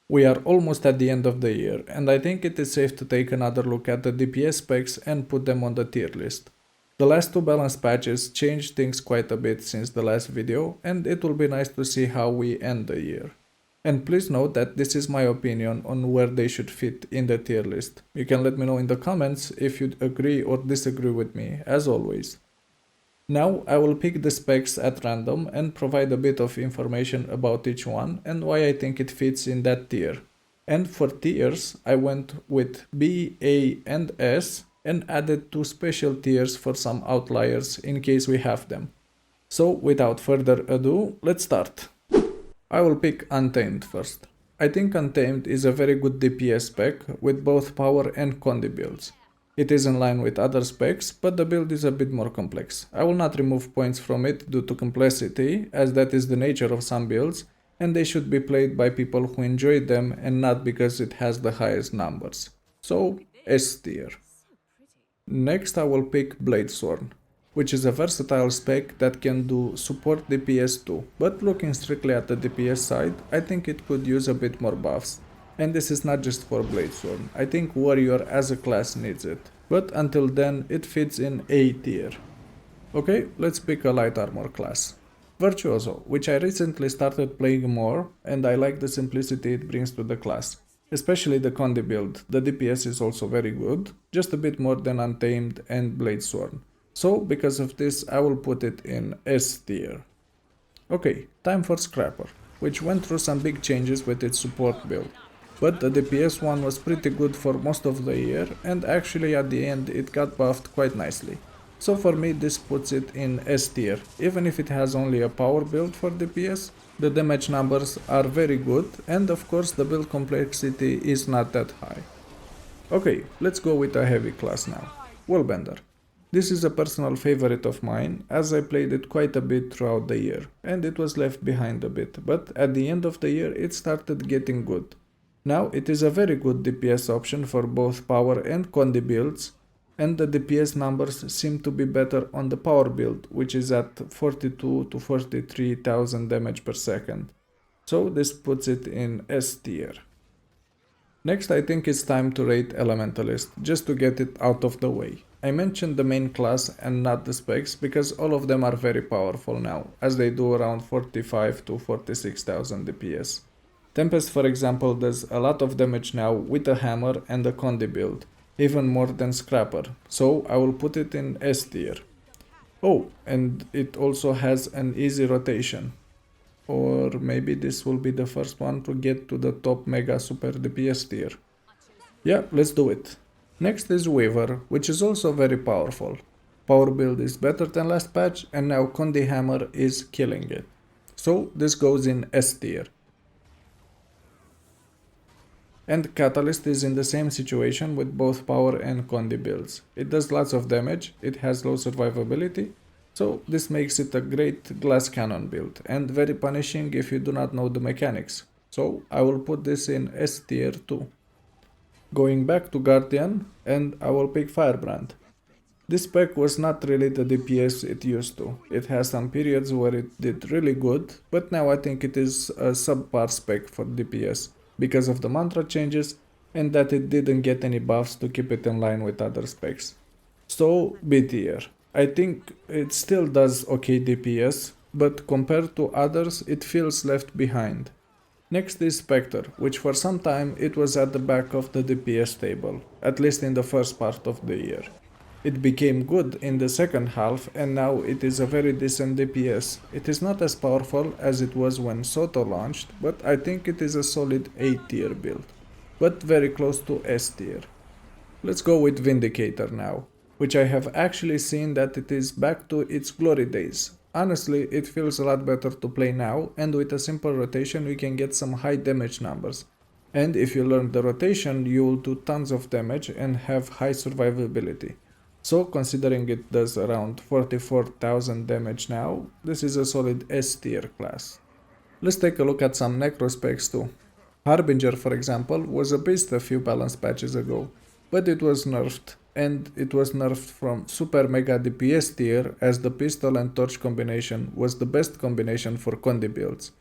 We are almost at the end of the year, and I think it is safe to take another look at the DPS specs and put them on the tier list. The last two balance patches changed things quite a bit since the last video, and it will be nice to see how we end the year. And please note that this is my opinion on where they should fit in the tier list. You can let me know in the comments if you agree or disagree with me, as always. Now I will pick the specs at random and provide a bit of information about each one and why I think it fits in that tier. And for tiers, I went with B, A and S and added two special tiers for some outliers in case we have them. So without further ado, let's start. I will pick Untamed first. I think Untamed is a very good DPS spec with both power and condi builds. It is in line with other specs, but the build is a bit more complex. I will not remove points from it due to complexity, as that is the nature of some builds, and they should be played by people who enjoy them and not because it has the highest numbers. So, S tier. Next I will pick Bladesworn, which is a versatile spec that can do support DPS too, but looking strictly at the DPS side, I think it could use a bit more buffs. And this is not just for Bladesworn, I think Warrior as a class needs it, but until then it fits in A tier. Okay, let's pick a light armor class. Virtuoso, which I recently started playing more, and I like the simplicity it brings to the class. Especially the condi build, the DPS is also very good, just a bit more than Untamed and Bladesworn. So because of this I will put it in S tier. Okay, time for Scrapper, which went through some big changes with its support build. But the DPS one was pretty good for most of the year, and actually at the end it got buffed quite nicely. So for me this puts it in S tier. Even if it has only a power build for DPS, the damage numbers are very good, and of course the build complexity is not that high. Okay, let's go with a heavy class now. Wallbender. This is a personal favorite of mine, as I played it quite a bit throughout the year, and it was left behind a bit, but at the end of the year it started getting good. Now it is a very good DPS option for both power and condi builds, and the DPS numbers seem to be better on the power build, which is at 42 to 43,000 damage per second. So this puts it in S tier. Next I think it's time to rate Elementalist, just to get it out of the way. I mentioned the main class and not the specs because all of them are very powerful now, as they do around 45 to 46,000 DPS. Tempest for example does a lot of damage now with a hammer and a condi build, even more than Scrapper, so I will put it in S tier. Oh, and it also has an easy rotation. Or maybe this will be the first one to get to the top mega super DPS tier. Yeah, let's do it. Next is Weaver, which is also very powerful. Power build is better than last patch and now condi hammer is killing it. So this goes in S tier. And Catalyst is in the same situation with both power and condi builds. It does lots of damage, it has low survivability, so this makes it a great glass cannon build and very punishing if you do not know the mechanics. So I will put this in S tier too. Going back to Guardian, and I will pick Firebrand. This spec was not really the DPS it used to. It has some periods where it did really good, but now I think it is a subpar spec for DPS. Because of the mantra changes and that it didn't get any buffs to keep it in line with other specs. So B tier. I think it still does okay DPS, but compared to others it feels left behind. Next is Spectre, which for some time it was at the back of the DPS table, at least in the first part of the year. It became good in the second half and now it is a very decent DPS. It is not as powerful as it was when Soto launched, but I think it is a solid A tier build, but very close to S tier. Let's go with Vindicator now, which I have actually seen that it is back to its glory days. Honestly, it feels a lot better to play now, and with a simple rotation we can get some high damage numbers. And if you learn the rotation, you will do tons of damage and have high survivability. So considering it does around 44,000 damage now, this is a solid S tier class. Let's take a look at some necro specs too. Harbinger for example was a beast a few balance patches ago, but it was nerfed, and it was nerfed from super mega DPS tier as the pistol and torch combination was the best combination for condi builds.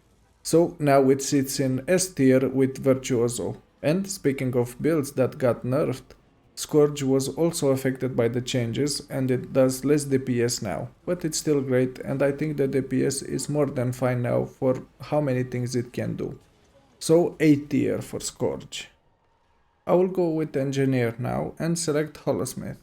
So now it sits in S tier with Virtuoso. And speaking of builds that got nerfed, Scourge was also affected by the changes and it does less DPS now, but it's still great and I think the DPS is more than fine now for how many things it can do. So A tier for Scourge. I will go with Engineer now and select Holosmith.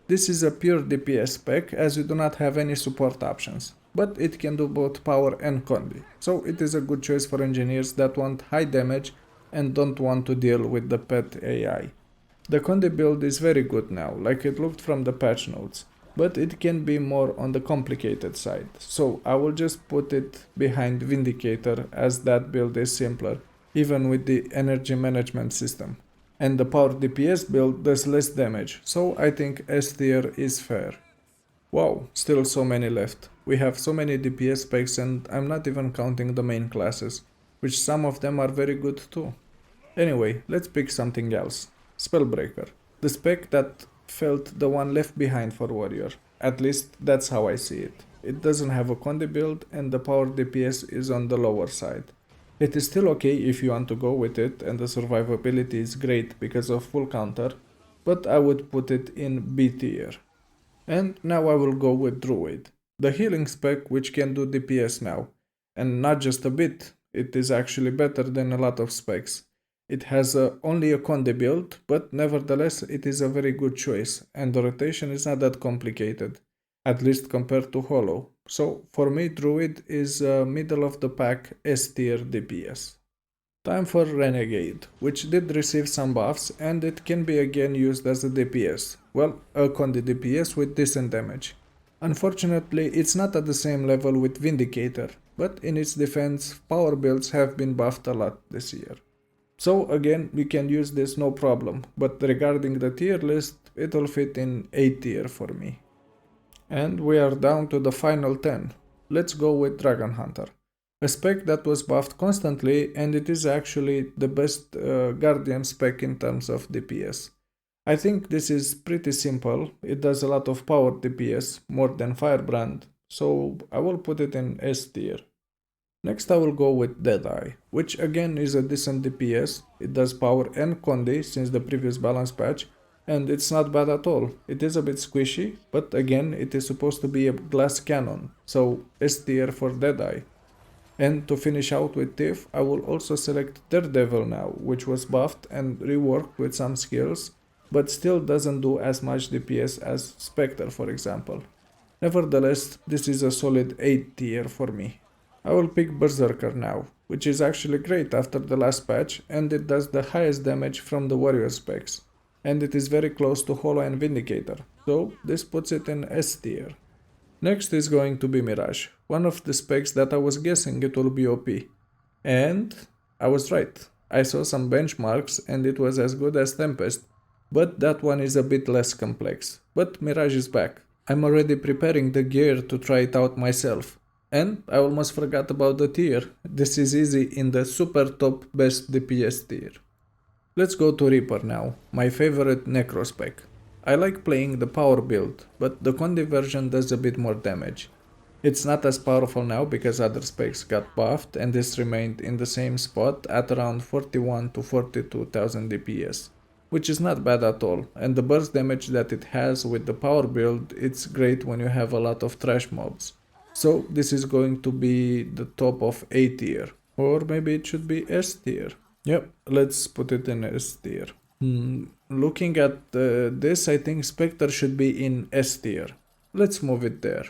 This is a pure DPS spec as we do not have any support options, but it can do both power and condi, so it is a good choice for engineers that want high damage and don't want to deal with the pet AI. The condi build is very good now, like it looked from the patch notes, but it can be more on the complicated side, so I will just put it behind Vindicator as that build is simpler, even with the energy management system. And the power DPS build does less damage, so I think S tier is fair. Wow, still so many left. We have so many DPS specs and I'm not even counting the main classes, which some of them are very good too. Anyway, let's pick something else. Spellbreaker, the spec that felt the one left behind for Warrior. At least that's how I see it. It doesn't have a condi build and the power DPS is on the lower side. It is still okay if you want to go with it and the survivability is great because of full counter, but I would put it in B tier. And now I will go with Druid, the healing spec which can do DPS now. And not just a bit, it is actually better than a lot of specs. It has only a condi build, but nevertheless it is a very good choice and the rotation is not that complicated, at least compared to Holo. So for me Druid is middle of the pack S tier DPS. Time for Renegade, which did receive some buffs and it can be again used as a DPS. Well, a condi DPS with decent damage. Unfortunately, it's not at the same level with Vindicator, but in its defense, power builds have been buffed a lot this year. So again, you can use this no problem, but regarding the tier list, it'll fit in A tier for me. And we are down to the final 10. Let's go with Dragon Hunter. A spec that was buffed constantly and it is actually the best Guardian spec in terms of DPS. I think this is pretty simple, it does a lot of power DPS, more than Firebrand, so I will put it in S tier. Next I will go with Deadeye, which again is a decent DPS, it does power and condi since the previous balance patch, and it's not bad at all. It is a bit squishy, but again it is supposed to be a glass cannon, so S tier for Deadeye. And to finish out with Thief, I will also select Daredevil now, which was buffed and reworked with some skills, but still doesn't do as much DPS as Spectre for example. Nevertheless, this is a solid 8 tier for me. I will pick Berserker now, which is actually great after the last patch and it does the highest damage from the warrior specs. And it is very close to Holo and Vindicator, so this puts it in S tier. Next is going to be Mirage, one of the specs that I was guessing it will be OP. And I was right. I saw some benchmarks and it was as good as Tempest, but that one is a bit less complex. But Mirage is back. I'm already preparing the gear to try it out myself. And I almost forgot about the tier. This is easy in the super top best DPS tier. Let's go to Reaper now, my favorite necro spec. I like playing the power build, but the condi version does a bit more damage. It's not as powerful now because other specs got buffed and this remained in the same spot at around 41 to 42,000 DPS, which is not bad at all, and the burst damage that it has with the power build, it's great when you have a lot of trash mobs. So this is going to be the top of A tier, or maybe it should be S tier. Yep, let's put it in S tier. Looking at this, I think Spectre should be in S tier. Let's move it there.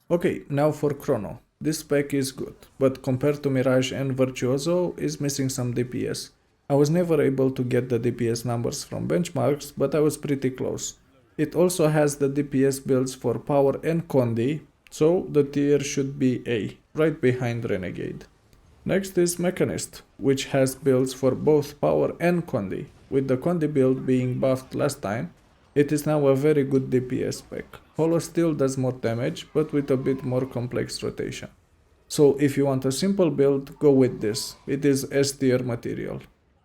Okay, now for Chrono. This spec is good, but compared to Mirage and Virtuoso, is missing some DPS. I was never able to get the DPS numbers from benchmarks, but I was pretty close. It also has the DPS builds for power and condi, so the tier should be A, right behind Renegade. Next is Mechanist, which has builds for both power and condi. With the condi build being buffed last time, it is now a very good DPS spec. Holo still does more damage, but with a bit more complex rotation. So if you want a simple build, go with this. It is S tier material.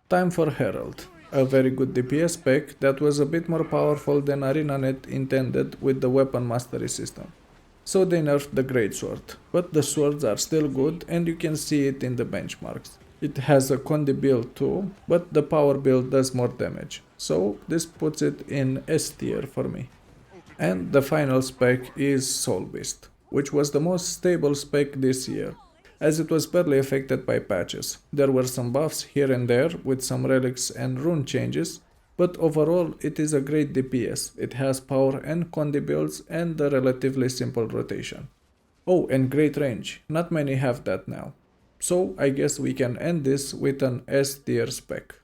Time for Herald, a very good DPS spec that was a bit more powerful than ArenaNet intended with the weapon mastery system. so they nerfed the greatsword, but the swords are still good and you can see it in the benchmarks. It has a Condi build too, but the power build does more damage, so this puts it in S tier for me. And the final spec is Soul Beast, which was the most stable spec this year, as it was barely affected by patches. There were some buffs here and there with some relics and rune changes, but overall it is a great DPS. It has power and Condi builds and a relatively simple rotation. Oh, and great range, not many have that now. So I guess we can end this with an S tier spec.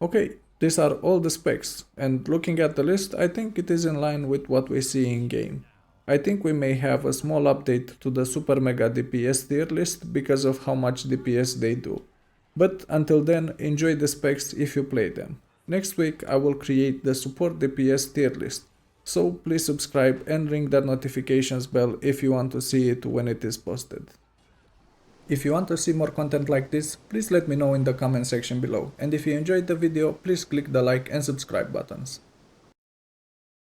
Okay, these are all the specs, and looking at the list, I think it is in line with what we see in game. I think we may have a small update to the Super Mega DPS tier list because of how much DPS they do. But until then, enjoy the specs if you play them. Next week I will create the Support DPS tier list, so please subscribe and ring that notifications bell if you want to see it when it is posted. If you want to see more content like this, please let me know in the comment section below, and if you enjoyed the video, please click the like and subscribe buttons.